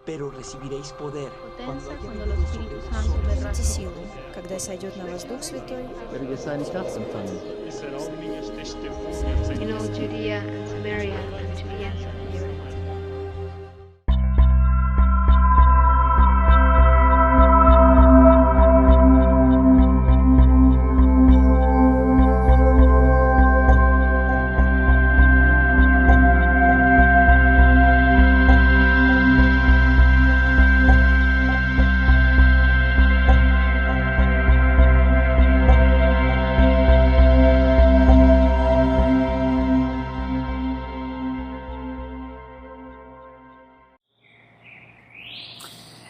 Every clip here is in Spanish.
pero recibiréis poder cuando haya cuando el venido Espíritu sobre Santo vosotros derrame силу, когда сойдет на вас Дух Святой, werdet ihr seine Kraft empfangen. in all Judea and Samaria and to the ends of the earth.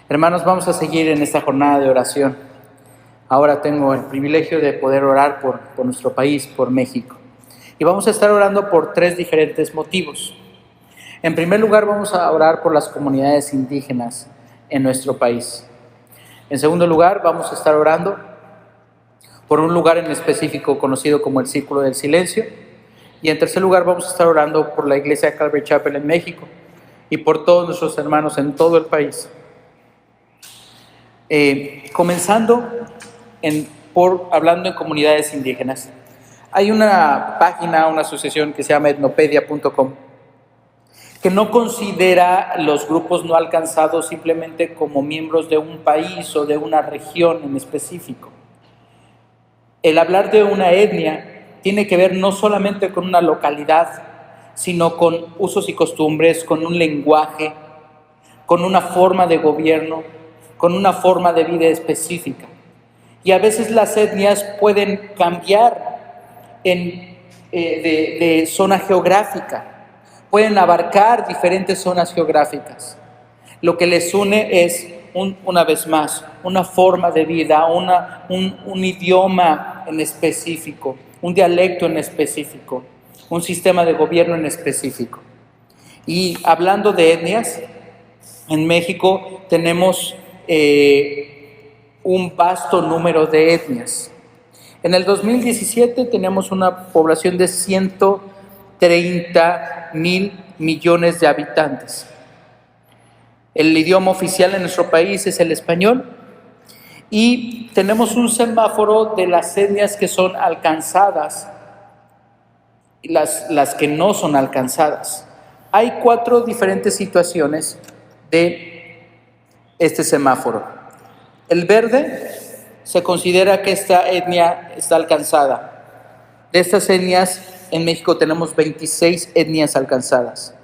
Hermanos, vamos a seguir en esta jornada de oración. Ahora tengo el privilegio de poder orar por nuestro país, por México. Y vamos a estar orando por 3 diferentes motivos. En primer lugar, vamos a orar por las comunidades indígenas en nuestro país. En segundo lugar, vamos a estar orando por un lugar en específico conocido como el Círculo del Silencio. Y en tercer lugar, vamos a estar orando por la iglesia Calvary Chapel en México y por todos nuestros hermanos en todo el país. Comenzando hablando en comunidades indígenas. Hay una página, una asociación que se llama etnopedia.com, que no considera los grupos no alcanzados simplemente como miembros de un país o de una región en específico. El hablar de una etnia tiene que ver no solamente con una localidad, sino con usos y costumbres, con un lenguaje, con una forma de gobierno, con una forma de vida específica. Y a veces las etnias pueden cambiar de zona geográfica, pueden abarcar diferentes zonas geográficas. Lo que les une es, una vez más, una forma de vida, un idioma en específico, un dialecto en específico, un sistema de gobierno en específico. Y hablando de etnias, en México tenemos un vasto número de etnias. En el 2017 tenemos una población de 130,000 millones de habitantes. El idioma oficial en nuestro país es el español y tenemos un semáforo de las etnias que son alcanzadas y las que no son alcanzadas. Hay 4 diferentes situaciones de este semáforo. El verde se considera que esta etnia está alcanzada. De estas etnias, en México tenemos 26 etnias alcanzadas.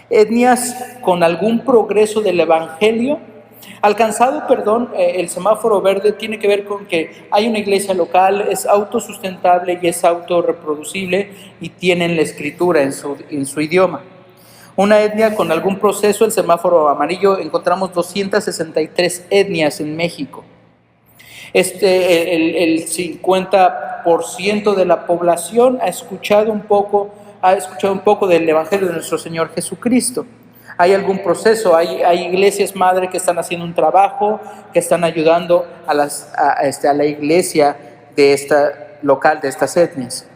Etnias con algún progreso del evangelio. El semáforo verde tiene que ver con que hay una iglesia local, es autosustentable y es autorreproducible y tienen la escritura en su idioma. Una etnia con algún proceso, el semáforo amarillo, encontramos 263 etnias en México. El 50% de la población ha escuchado un poco del Evangelio de nuestro Señor Jesucristo. Hay algún proceso, hay iglesias madre que están haciendo un trabajo, que están ayudando a la iglesia de esta local, de estas etnias.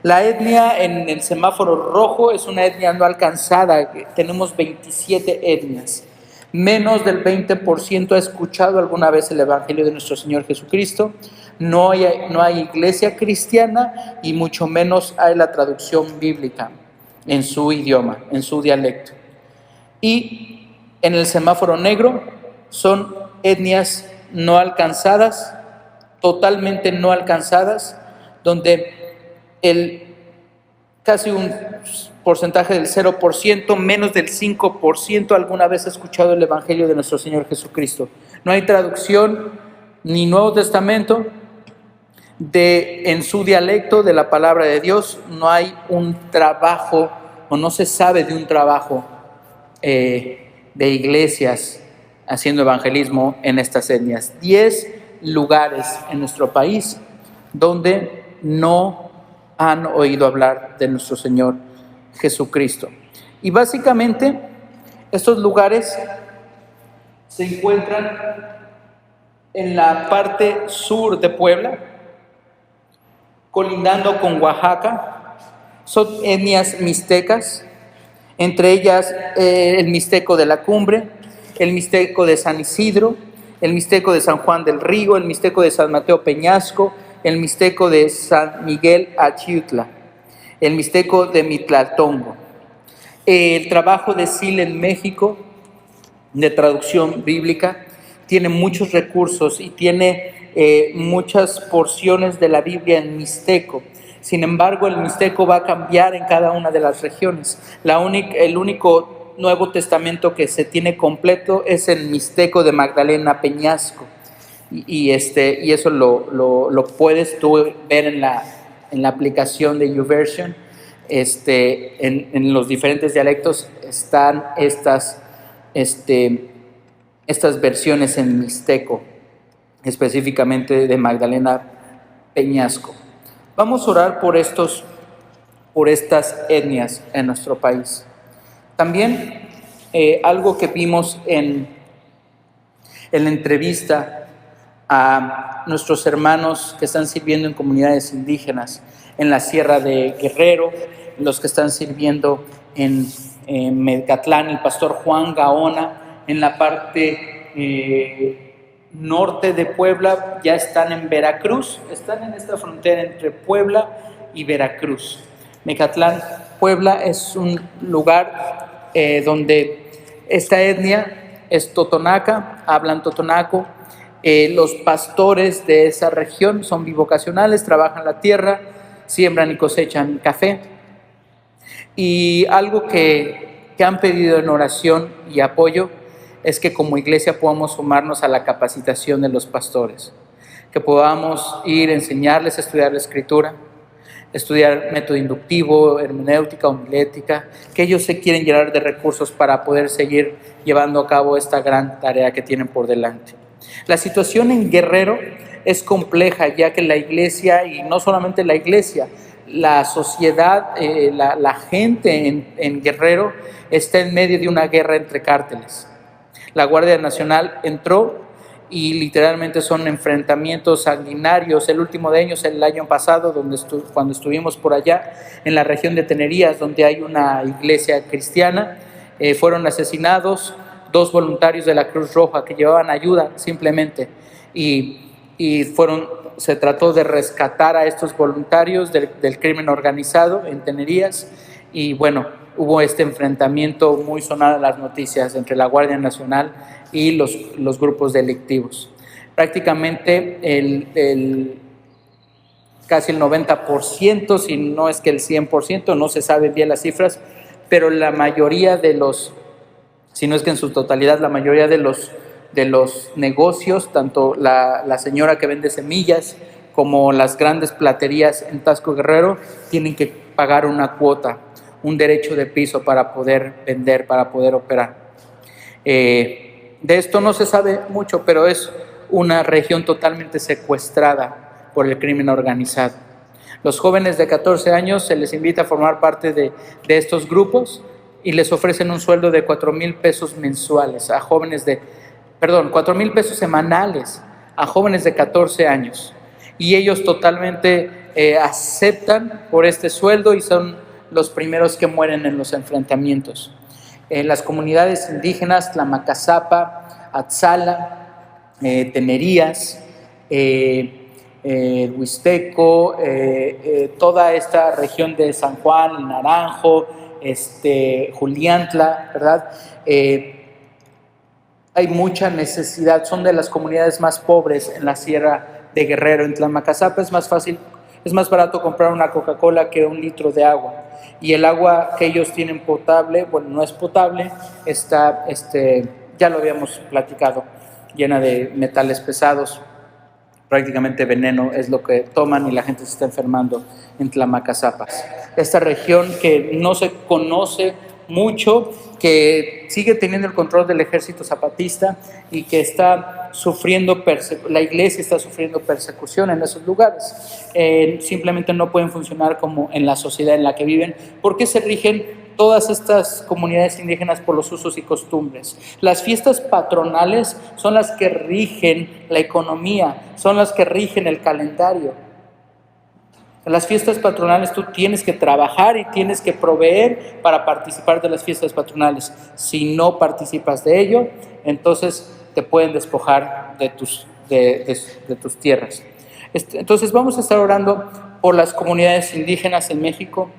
La etnia en el semáforo rojo es una etnia no alcanzada. Tenemos 27 etnias. Menos del 20% ha escuchado alguna vez el Evangelio de nuestro Señor Jesucristo. No hay iglesia cristiana y mucho menos hay la traducción bíblica en su idioma, en su dialecto. Y en el semáforo negro son etnias no alcanzadas, totalmente no alcanzadas, donde casi un porcentaje del 0%, menos del 5% alguna vez ha escuchado el Evangelio de nuestro Señor Jesucristo. No hay traducción ni Nuevo Testamento en su dialecto de la palabra de Dios. No hay un trabajo, o no se sabe de un trabajo de iglesias haciendo evangelismo en estas etnias. 10 lugares en nuestro país donde no han oído hablar de nuestro Señor Jesucristo. Y básicamente estos lugares se encuentran en la parte sur de Puebla, colindando con Oaxaca. Son etnias mixtecas, entre ellas el mixteco de la Cumbre el Mixteco de San Isidro, el Mixteco de San Juan del Río, el Mixteco de San Mateo Peñasco, el Mixteco de San Miguel Achiutla, el Mixteco de Mitlaltongo. El trabajo de SIL en México, de traducción bíblica, tiene muchos recursos y tiene muchas porciones de la Biblia en mixteco. Sin embargo, el mixteco va a cambiar en cada una de las regiones. El único Nuevo Testamento que se tiene completo es el mixteco de Magdalena Peñasco. Y eso lo puedes tú ver en la aplicación de YouVersion. En los diferentes dialectos están estas versiones en mixteco, específicamente de Magdalena Peñasco. Vamos a orar por estas etnias en nuestro país. También algo que vimos en la entrevista a nuestros hermanos que están sirviendo en comunidades indígenas, en la Sierra de Guerrero, los que están sirviendo en Mecatlán, el pastor Juan Gaona, en la parte norte de Puebla, ya están en Veracruz, están en esta frontera entre Puebla y Veracruz. Mecatlán, Puebla, es un lugar donde esta etnia es totonaca, hablan totonaco. Los pastores de esa región son bivocacionales, trabajan la tierra, siembran y cosechan café. Y algo que han pedido en oración y apoyo es que como iglesia podamos sumarnos a la capacitación de los pastores, que podamos ir a enseñarles a estudiar la escritura, estudiar método inductivo, hermenéutica, homilética, que ellos se quieren llenar de recursos para poder seguir llevando a cabo esta gran tarea que tienen por delante. La situación en Guerrero es compleja, ya que la iglesia, y no solamente la iglesia, la sociedad, la gente en Guerrero está en medio de una guerra entre cárteles. La Guardia Nacional entró y literalmente son enfrentamientos sanguinarios. El último de ellos, el año pasado, cuando estuvimos por allá, en la región de Tenerías, donde hay una iglesia cristiana, fueron asesinados 2 voluntarios de la Cruz Roja que llevaban ayuda simplemente, y se trató de rescatar a estos voluntarios del crimen organizado en Tenerías, y bueno, hubo este enfrentamiento muy sonado en las noticias entre la Guardia Nacional y los grupos delictivos. Prácticamente casi el 90%, si no es que el 100%, no se sabe bien las cifras, pero la mayoría si no es que en su totalidad, la mayoría de los negocios, tanto la señora que vende semillas como las grandes platerías en Taxco Guerrero, tienen que pagar una cuota, un derecho de piso para poder vender, para poder operar. De esto no se sabe mucho, pero es una región totalmente secuestrada por el crimen organizado. Los jóvenes de 14 años se les invita a formar parte de estos grupos y les ofrecen un sueldo de 4,000 pesos mensuales a jóvenes 4,000 pesos semanales a jóvenes de 14 años. Y ellos totalmente aceptan por este sueldo y son los primeros que mueren en los enfrentamientos. Las comunidades indígenas, Tlamacazapa, Atzala, Tenerías, Huisteco, toda esta región de San Juan, Naranjo, Juliantla, ¿verdad? Hay mucha necesidad, son de las comunidades más pobres en la Sierra de Guerrero. En Tlamacazapa es más barato comprar una Coca-Cola que 1 litro de agua. Y el agua que ellos tienen potable, bueno, no es potable, está, ya lo habíamos platicado, llena de metales pesados, prácticamente veneno es lo que toman y la gente se está enfermando en Tlamacazapas. Esta región que no se conoce mucho, que sigue teniendo el control del ejército zapatista y que está sufriendo, la iglesia está sufriendo persecución en esos lugares. Simplemente no pueden funcionar como en la sociedad en la que viven, porque se rigen todas estas comunidades indígenas por los usos y costumbres. Las fiestas patronales son las que rigen la economía, son las que rigen el calendario. En las fiestas patronales tú tienes que trabajar y tienes que proveer para participar de las fiestas patronales. Si no participas de ello, entonces te pueden despojar de tus tierras. Entonces vamos a estar orando por las comunidades indígenas en México,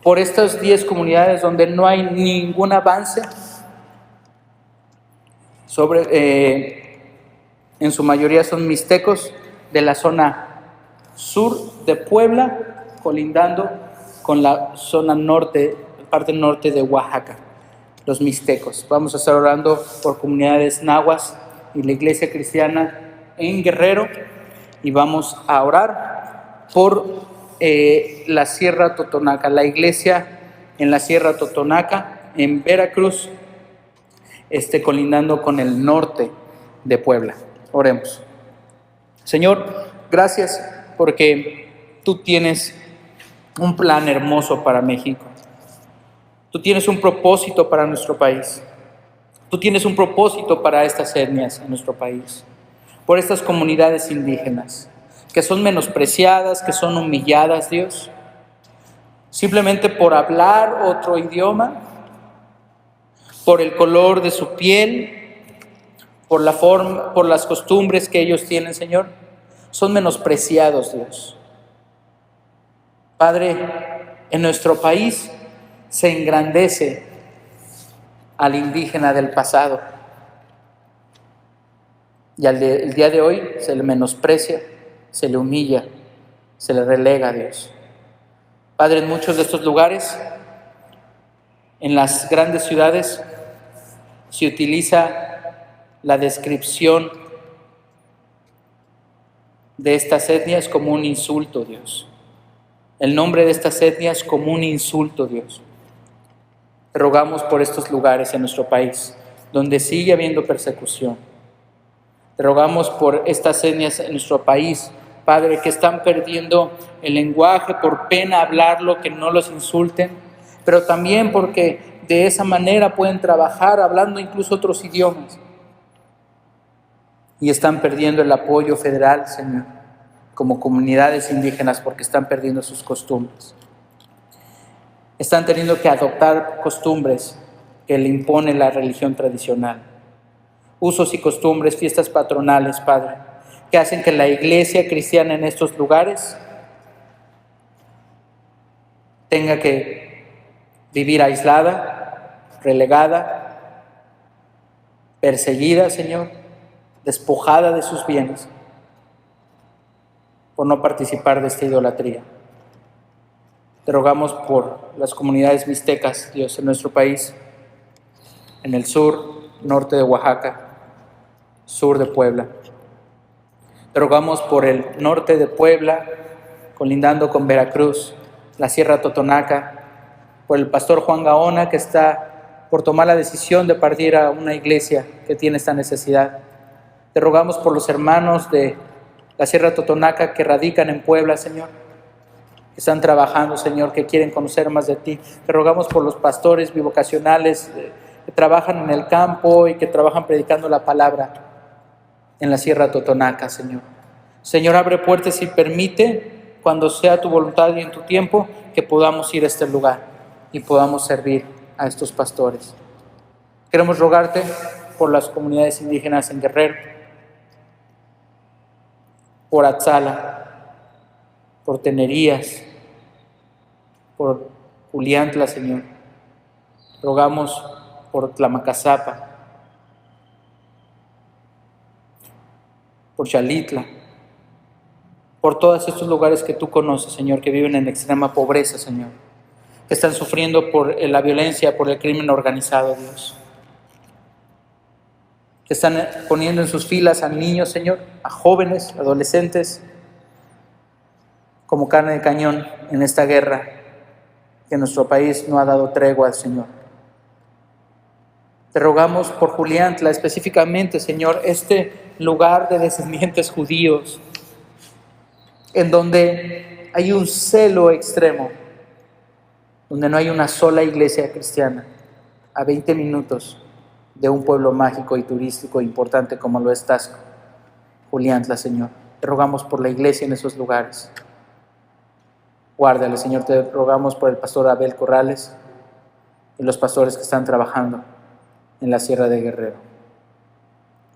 por estas 10 comunidades donde no hay ningún avance en su mayoría son mixtecos de la zona sur de Puebla, colindando con la zona norte, parte norte de Oaxaca, los mixtecos. Vamos a estar orando por comunidades nahuas y la iglesia cristiana en Guerrero, y vamos a orar por la Sierra Totonaca, la iglesia en la Sierra Totonaca, en Veracruz, colindando con el norte de Puebla. Oremos. Señor, gracias porque tú tienes un plan hermoso para México. Tú tienes un propósito para nuestro país. Tú tienes un propósito para estas etnias en nuestro país, por estas comunidades indígenas, que son menospreciadas, que son humilladas, Dios, simplemente por hablar otro idioma, por el color de su piel, por la forma, por las costumbres que ellos tienen, Señor, son menospreciados, Dios. Padre, en nuestro país se engrandece al indígena del pasado, y el día de hoy se le menosprecia, se le humilla, se le relega a Dios. Padre, en muchos de estos lugares, en las grandes ciudades, se utiliza la descripción de estas etnias como un insulto, Dios. El nombre de estas etnias como un insulto, Dios. Te rogamos por estos lugares en nuestro país, donde sigue habiendo persecución. Te rogamos por estas etnias en nuestro país, Padre, que están perdiendo el lenguaje por pena hablarlo, que no los insulten, pero también porque de esa manera pueden trabajar hablando incluso otros idiomas. Y están perdiendo el apoyo federal, Señor, como comunidades indígenas, porque están perdiendo sus costumbres. Están teniendo que adoptar costumbres que le impone la religión tradicional. Usos y costumbres, fiestas patronales, Padre, que hacen que la iglesia cristiana en estos lugares tenga que vivir aislada, relegada, perseguida, Señor, despojada de sus bienes por no participar de esta idolatría. Te rogamos por las comunidades mixtecas, Dios, en nuestro país, en el sur, norte de Oaxaca, sur de Puebla. Te rogamos por el norte de Puebla, colindando con Veracruz, la Sierra Totonaca, por el pastor Juan Gaona, que está por tomar la decisión de partir a una iglesia que tiene esta necesidad. Te rogamos por los hermanos de la Sierra Totonaca que radican en Puebla, Señor, que están trabajando, Señor, que quieren conocer más de ti. Te rogamos por los pastores bivocacionales que trabajan en el campo y que trabajan predicando la palabra en la Sierra Totonaca, Señor. Señor, abre puertas y permite, cuando sea tu voluntad y en tu tiempo, que podamos ir a este lugar y podamos servir a estos pastores. Queremos rogarte por las comunidades indígenas en Guerrero, por Atzala, por Tenerías, por Juliantla, Señor. Rogamos por Tlamacazapa, por Xalitla, por todos estos lugares que tú conoces, Señor, que viven en extrema pobreza, Señor, que están sufriendo por la violencia, por el crimen organizado, Dios, que están poniendo en sus filas a niños, Señor, a jóvenes, adolescentes, como carne de cañón en esta guerra que nuestro país no ha dado tregua al Señor. Te rogamos por Juliantla, específicamente, Señor, este lugar de descendientes judíos, en donde hay un celo extremo, donde no hay una sola iglesia cristiana, a 20 minutos de un pueblo mágico y turístico importante como lo es Taxco, Juliantla, Señor. Te rogamos por la iglesia en esos lugares. Guárdale, Señor, te rogamos por el pastor Abel Corrales y los pastores que están trabajando en la Sierra de Guerrero.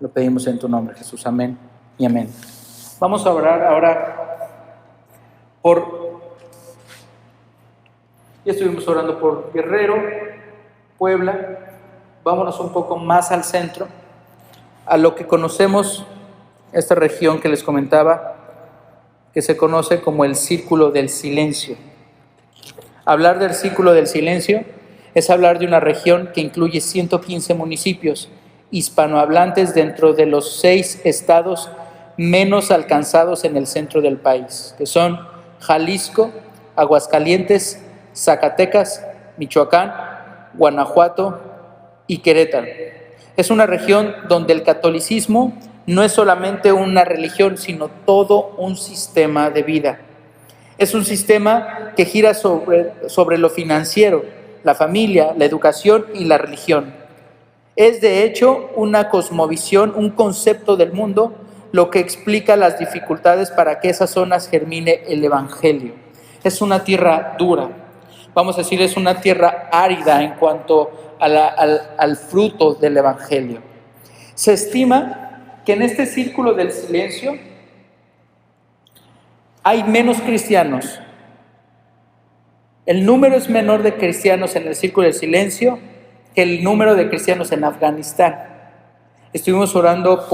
Lo pedimos en tu nombre, Jesús. Amén y amén. Vamos a orar ahora ya estuvimos orando por Guerrero, Puebla. Vámonos un poco más al centro, a lo que conocemos, esta región que les comentaba, que se conoce como el Círculo del Silencio. Hablar del Círculo del Silencio es hablar de una región que incluye 115 municipios hispanohablantes dentro de los 6 estados menos alcanzados en el centro del país, que son Jalisco, Aguascalientes, Zacatecas, Michoacán, Guanajuato y Querétaro. Es una región donde el catolicismo no es solamente una religión, sino todo un sistema de vida. Es un sistema que gira sobre lo financiero, la familia, la educación y la religión. Es de hecho una cosmovisión, un concepto del mundo, lo que explica las dificultades para que esas zonas germine el evangelio. Es una tierra dura, vamos a decir, es una tierra árida en cuanto al fruto del evangelio. Se estima que en este círculo del silencio hay menos cristianos. El número es menor de cristianos en el círculo del silencio que el número de cristianos en Afganistán. Estuvimos orando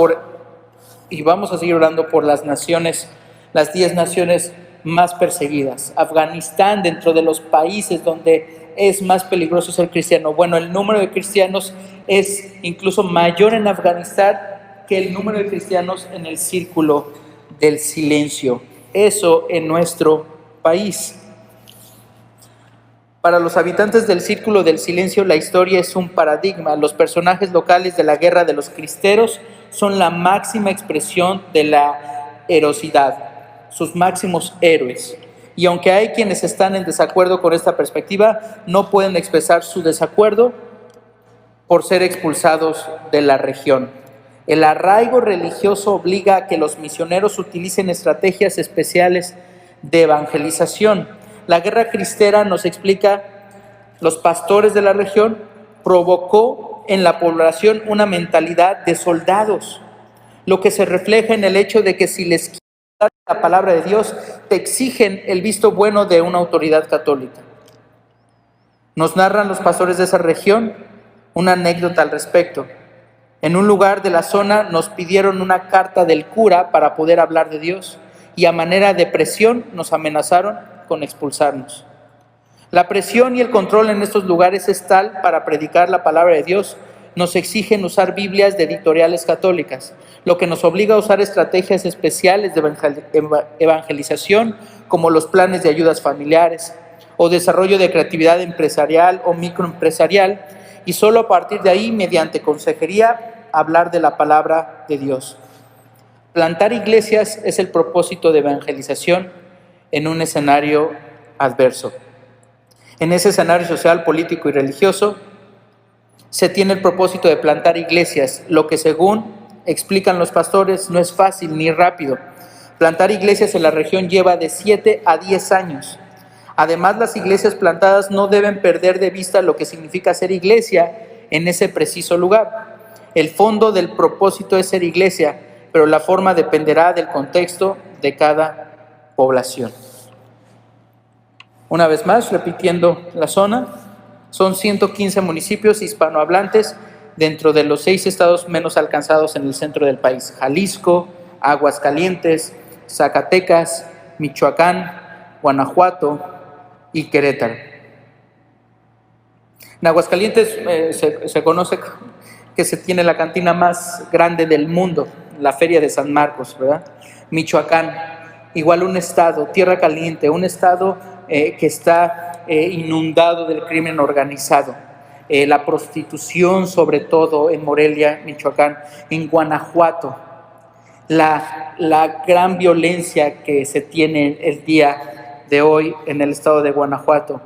y vamos a seguir orando por las naciones, las 10 naciones más perseguidas. Afganistán, dentro de los países donde es más peligroso ser cristiano. Bueno, el número de cristianos es incluso mayor en Afganistán que el número de cristianos en el círculo del silencio. Eso en nuestro país. Para los habitantes del Círculo del Silencio, la historia es un paradigma. Los personajes locales de la guerra de los cristeros son la máxima expresión de la heroicidad, sus máximos héroes. Y aunque hay quienes están en desacuerdo con esta perspectiva, no pueden expresar su desacuerdo por ser expulsados de la región. El arraigo religioso obliga a que los misioneros utilicen estrategias especiales de evangelización. La guerra cristera, nos explica los pastores de la región, provocó en la población una mentalidad de soldados, lo que se refleja en el hecho de que si les quieres dar la palabra de Dios, te exigen el visto bueno de una autoridad católica. Nos narran los pastores de esa región una anécdota al respecto. En un lugar de la zona nos pidieron una carta del cura para poder hablar de Dios y a manera de presión nos amenazaron con expulsarnos. La presión y el control en estos lugares es tal para predicar la palabra de Dios. Nos exigen usar Biblias de editoriales católicas, lo que nos obliga a usar estrategias especiales de evangelización como los planes de ayudas familiares o desarrollo de creatividad empresarial o microempresarial, y solo a partir de ahí, mediante consejería, hablar de la palabra de Dios. Plantar iglesias es el propósito de evangelización en un escenario adverso. En ese escenario social, político y religioso, se tiene el propósito de plantar iglesias, lo que según explican los pastores no es fácil ni rápido. Plantar iglesias en la región lleva de 7 a 10 años. Además, las iglesias plantadas no deben perder de vista lo que significa ser iglesia en ese preciso lugar. El fondo del propósito es ser iglesia, pero la forma dependerá del contexto de cada población. Una vez más, repitiendo la zona, son 115 municipios hispanohablantes dentro de los 6 estados menos alcanzados en el centro del país: Jalisco, Aguascalientes, Zacatecas, Michoacán, Guanajuato y Querétaro. En Aguascalientes se conoce que se tiene la cantina más grande del mundo, la Feria de San Marcos, ¿verdad? Michoacán, igual un estado, tierra caliente, un estado que está inundado del crimen organizado. La prostitución, sobre todo en Morelia, Michoacán, en Guanajuato, la gran violencia que se tiene el día de hoy en el estado de Guanajuato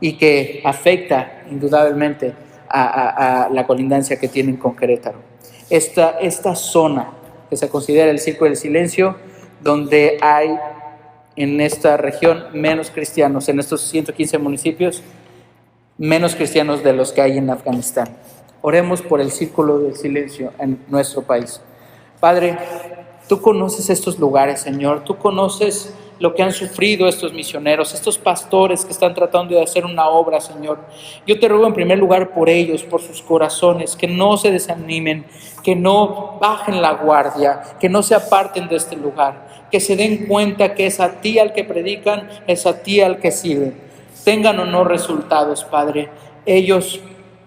y que afecta indudablemente a la colindancia que tienen con Querétaro. Esta zona que se considera el Círculo del Silencio, donde hay en esta región menos cristianos, en estos 115 municipios, menos cristianos de los que hay en Afganistán. Oremos por el círculo del silencio en nuestro país. Padre, tú conoces estos lugares, Señor, tú conoces lo que han sufrido estos misioneros, estos pastores que están tratando de hacer una obra, Señor. Yo te ruego en primer lugar por ellos, por sus corazones, que no se desanimen, que no bajen la guardia, que no se aparten de este lugar, que se den cuenta que es a ti al que predican, es a ti al que sirven. Tengan o no resultados, Padre, ellos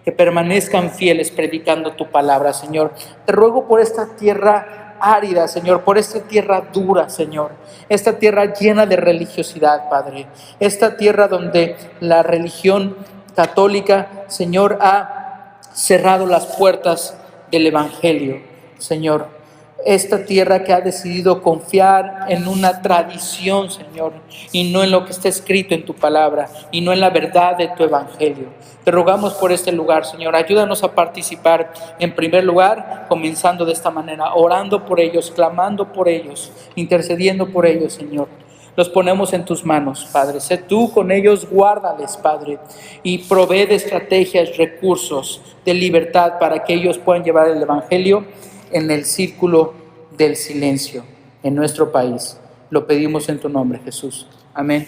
que permanezcan fieles predicando tu palabra, Señor. Te ruego por esta tierra árida, Señor, por esta tierra dura, Señor, esta tierra llena de religiosidad, Padre, esta tierra donde la religión católica, Señor, ha cerrado las puertas del Evangelio, Señor. Esta tierra que ha decidido confiar en una tradición, Señor, y no en lo que está escrito en tu palabra, y no en la verdad de tu Evangelio. Te rogamos por este lugar, Señor. Ayúdanos a participar en primer lugar, comenzando de esta manera, orando por ellos, clamando por ellos, intercediendo por ellos, Señor. Los ponemos en tus manos, Padre. Sé tú con ellos, guárdales, Padre, y provee de estrategias, recursos, de libertad para que ellos puedan llevar el Evangelio en el círculo del silencio en nuestro país. Lo pedimos en tu nombre, Jesús. Amén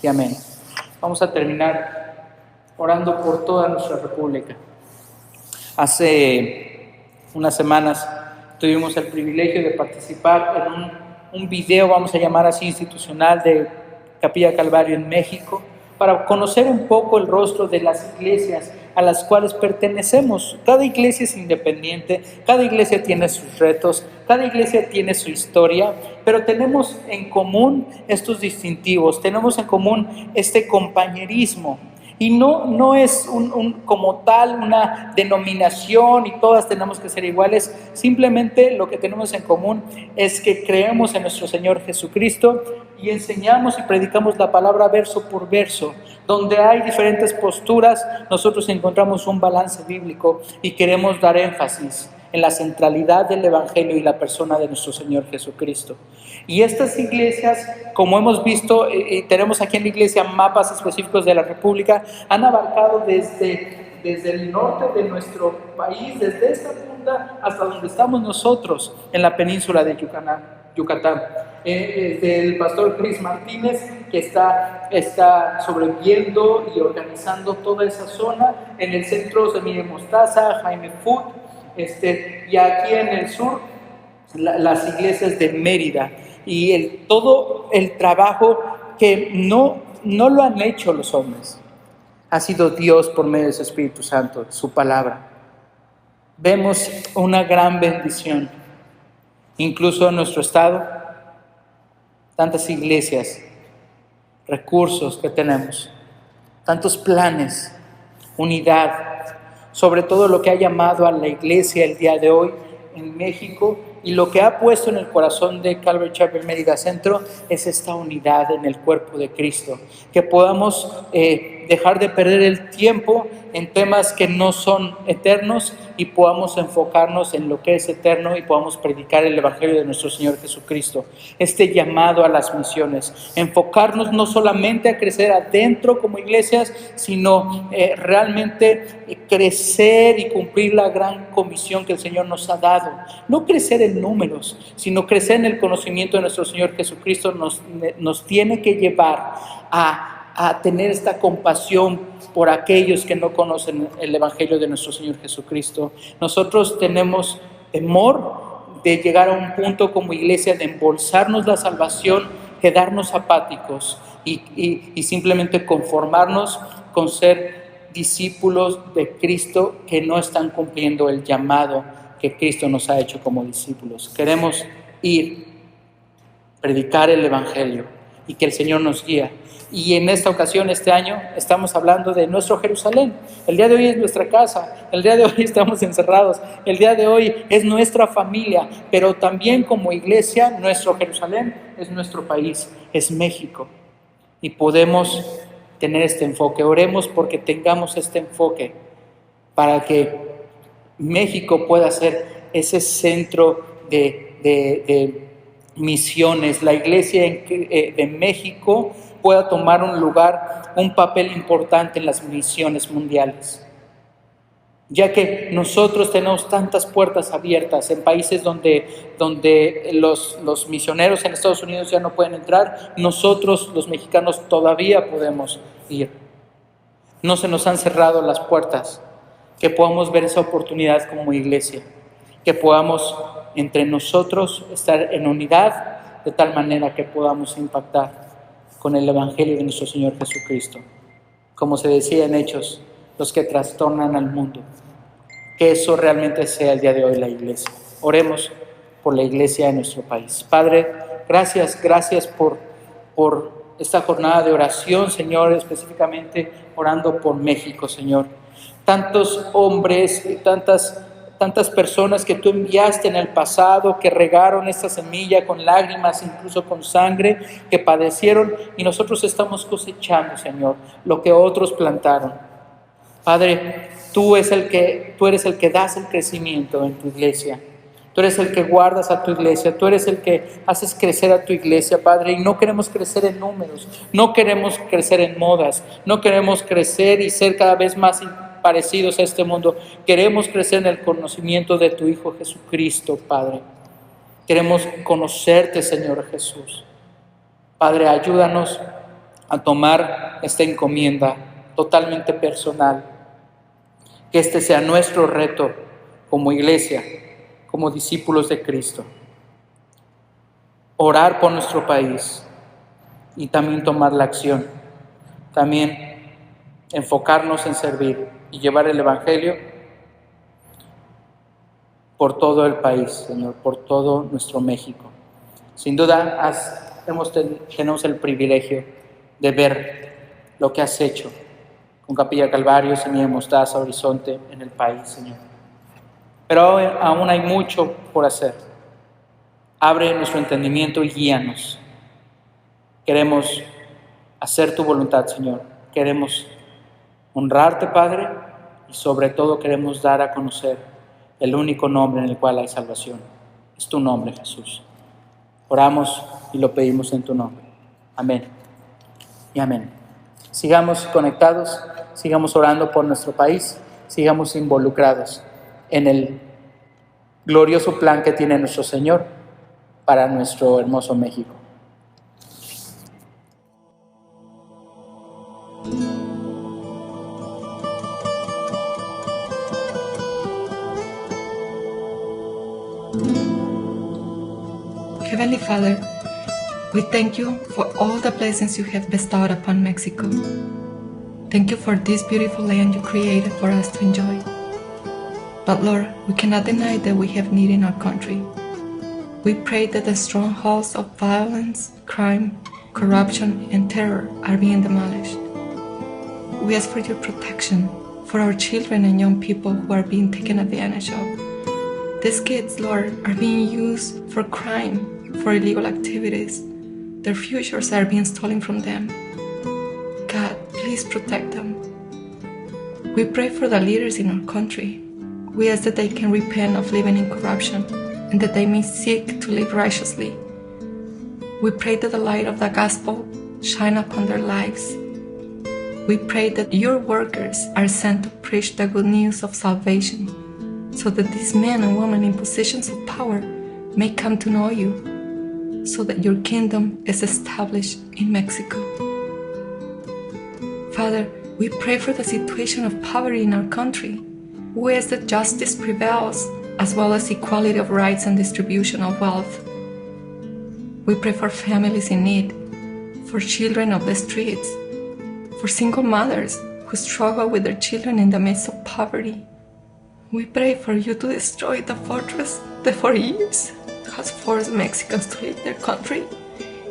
y amén. Vamos a terminar orando por toda nuestra república. Hace unas semanas tuvimos el privilegio de participar en un video, vamos a llamar así, institucional de Capilla Calvario en México, para conocer un poco el rostro de las iglesias a las cuales pertenecemos. Cada iglesia es independiente, cada iglesia tiene sus retos, cada iglesia tiene su historia, pero tenemos en común estos distintivos, tenemos en común este compañerismo. Y no es como tal una denominación y todas tenemos que ser iguales. Simplemente lo que tenemos en común es que creemos en nuestro Señor Jesucristo y enseñamos y predicamos la palabra verso por verso. Donde hay diferentes posturas, nosotros encontramos un balance bíblico y queremos dar énfasis en la centralidad del Evangelio y la persona de nuestro Señor Jesucristo. Y estas iglesias, como hemos visto, tenemos aquí en la iglesia mapas específicos de la República, han abarcado desde el norte de nuestro país, desde esta punta hasta donde estamos nosotros, en la península de Yucatán. Desde el pastor Chris Martínez, que está sobreviviendo y organizando toda esa zona, en el centro Semilla Mostaza, Jaime Food, y aquí en el sur, las iglesias de Mérida, y todo el trabajo que no lo han hecho los hombres, ha sido Dios por medio de su Espíritu Santo, su palabra. Vemos una gran bendición, incluso en nuestro estado, tantas iglesias, recursos que tenemos, tantos planes, unidad, sobre todo lo que ha llamado a la iglesia el día de hoy en México y lo que ha puesto en el corazón de Calvary Chapel Mérida Centro es esta unidad en el cuerpo de Cristo, que podamos dejar de perder el tiempo en temas que no son eternos y podamos enfocarnos en lo que es eterno y podamos predicar el Evangelio de nuestro Señor Jesucristo. Este llamado a las misiones, enfocarnos no solamente a crecer adentro como iglesias, sino realmente crecer y cumplir la gran comisión que el Señor nos ha dado. No crecer en números, sino crecer en el conocimiento de nuestro Señor Jesucristo nos tiene que llevar a tener esta compasión por aquellos que no conocen el Evangelio de nuestro Señor Jesucristo. Nosotros tenemos temor de llegar a un punto como iglesia de embolsarnos la salvación, quedarnos apáticos y simplemente conformarnos con ser discípulos de Cristo que no están cumpliendo el llamado que Cristo nos ha hecho como discípulos. Queremos ir, predicar el Evangelio y que el Señor nos guíe. Y en esta ocasión, este año, estamos hablando de nuestro Jerusalén. El día de hoy es nuestra casa, el día de hoy estamos encerrados, el día de hoy es nuestra familia, pero también como iglesia, nuestro Jerusalén es nuestro país, es México. Y podemos tener este enfoque. Oremos porque tengamos este enfoque para que México pueda ser ese centro de misiones, la iglesia de México pueda tomar un papel importante en las misiones mundiales. Ya que nosotros tenemos tantas puertas abiertas en países donde los misioneros en Estados Unidos ya no pueden entrar, nosotros los mexicanos todavía podemos ir. No se nos han cerrado las puertas, que podamos ver esa oportunidad como iglesia, que podamos entre nosotros estar en unidad de tal manera que podamos impactar con el Evangelio de nuestro Señor Jesucristo. Como se decía en Hechos, los que trastornan al mundo. Que eso realmente sea el día de hoy la iglesia. Oremos por la iglesia de nuestro país. Padre, gracias por esta jornada de oración, Señor, específicamente orando por México, Señor. Tantos hombres y tantas personas que tú enviaste en el pasado, que regaron esta semilla con lágrimas, incluso con sangre, que padecieron, y nosotros estamos cosechando, Señor, lo que otros plantaron. Padre, tú eres el que das el crecimiento en tu iglesia. Tú eres el que guardas a tu iglesia, tú eres el que haces crecer a tu iglesia, Padre, y no queremos crecer en números, no queremos crecer en modas, no queremos crecer y ser cada vez más parecidos a este mundo. Queremos crecer en el conocimiento de tu Hijo Jesucristo, Padre. Queremos conocerte, Señor Jesús. Padre, ayúdanos a tomar esta encomienda totalmente personal. Que este sea nuestro reto como iglesia, como discípulos de Cristo. Orar por nuestro país y también tomar la acción. También enfocarnos en servir y llevar el Evangelio por todo el país, Señor, por todo nuestro México. Sin duda, tenemos el privilegio de ver lo que has hecho con Capilla Calvario, Semilla de Mostaza, Horizonte en el país, Señor. Pero aún hay mucho por hacer. Abre nuestro entendimiento y guíanos. Queremos hacer tu voluntad, Señor. Queremos honrarte, Padre, y sobre todo queremos dar a conocer el único nombre en el cual hay salvación. Es tu nombre, Jesús. Oramos y lo pedimos en tu nombre. Amén y amén. Sigamos conectados, sigamos orando por nuestro país, sigamos involucrados en el glorioso plan que tiene nuestro Señor para nuestro hermoso México. Heavenly Father, we thank you for all the blessings you have bestowed upon Mexico. Thank you for this beautiful land you created for us to enjoy. But Lord, we cannot deny that we have need in our country. We pray that the strongholds of violence, crime, corruption, and terror are being demolished. We ask for your protection for our children and young people who are being taken advantage of. These kids, Lord, are being used for crime, for illegal activities. Their futures are being stolen from them. God, please protect them. We pray for the leaders in our country. We ask that they can repent of living in corruption and that they may seek to live righteously. We pray that the light of the gospel shine upon their lives. We pray that your workers are sent to preach the good news of salvation so that these men and women in positions of power may come to know you, so that your kingdom is established in Mexico. Father, we pray for the situation of poverty in our country. We ask that justice prevails, as well as equality of rights and distribution of wealth. We pray for families in need, for children of the streets, for single mothers who struggle with their children in the midst of poverty. We pray for you to destroy the fortress that for years has forced Mexicans to leave their country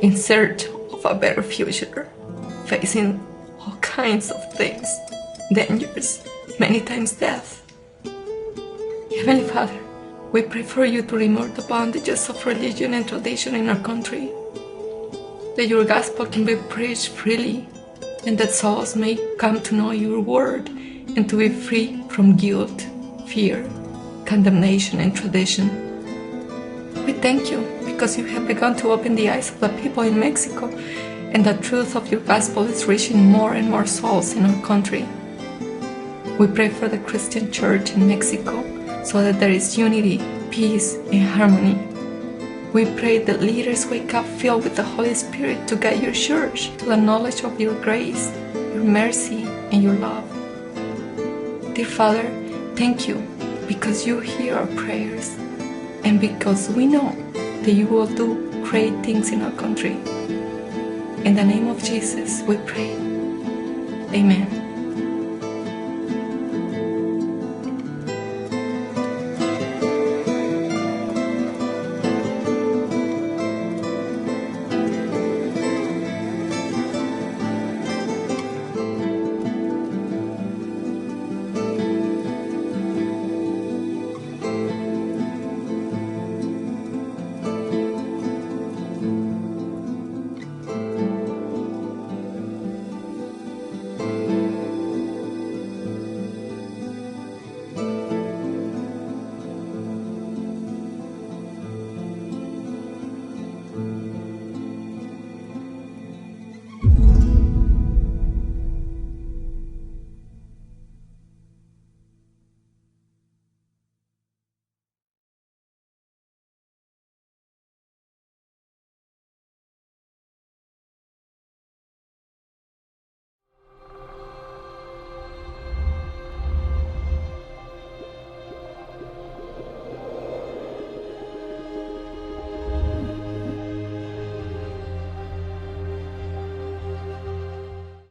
in search of a better future, facing all kinds of things, dangers, many times death. Heavenly Father, we pray for you to remove the bondages of religion and tradition in our country, that your gospel can be preached freely, and that souls may come to know your word and to be free from guilt, fear, condemnation, and tradition. We thank you because you have begun to open the eyes of the people in Mexico, and the truth of your gospel is reaching more and more souls in our country. We pray for the Christian church in Mexico so that there is unity, peace, and harmony. We pray that leaders wake up filled with the Holy Spirit to guide your church to the knowledge of your grace, your mercy, and your love. Dear Father, thank you because you hear our prayers and because we know that you will do great things in our country. In the name of Jesus, we pray. Amen.